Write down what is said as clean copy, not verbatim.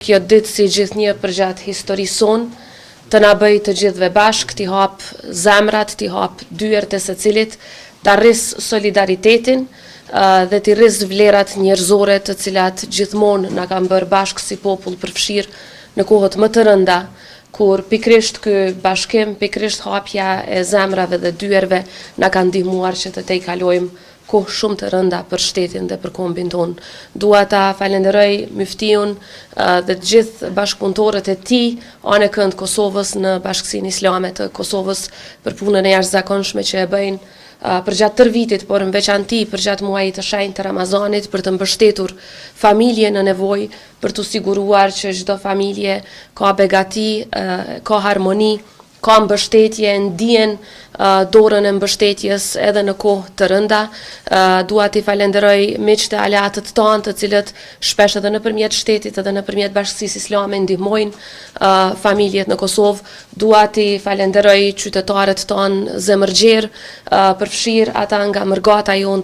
Kjo ditë si gjithnjë përgjatë historisë sonë, të na bëj të gjithëve bashkë, t'i hap zemrat, t'i hap dyert e secilit, ta rris solidaritetin dhe t'i rris vlerat njerëzore të cilat gjithmonë na kanë bërë bashkë si popull përfshirë në kohët më të rënda, kur pikrisht ky bashkim, pikrisht hapja e zemrave dhe dyerve na kanë ndihmuar që të tejkalojmë kohë shumë të rënda për shtetin dhe për kombin tonë. Dua ta falenderoj Myftiun dhe të gjithë bashkëpunëtorët e tij anë kënd Kosovës në Bashkësinë Islame të Kosovës për punën e jashtëzakonshme që e bëjnë përgjatë tërë vitit, por në veçanti përgjatë muajit të shenjtë të Ramazanit për të mbështetur familje në nevojë, për të siguruar që çdo familje ka begati, ka harmoni, ka mbështetje, ndihen dorën e mbështetjes edhe në kohë të rënda. Dua t'i falenderoj miqtë e aleatët tanë, të cilët shpesh edhe nëpërmjet shtetit edhe nëpërmjet Bashkësisë Islame ndihmojnë familjet në Kosovë. Dua t'i falenderoj qytetarët tanë zemërgjerë, përfshirë ata nga mërgata jonë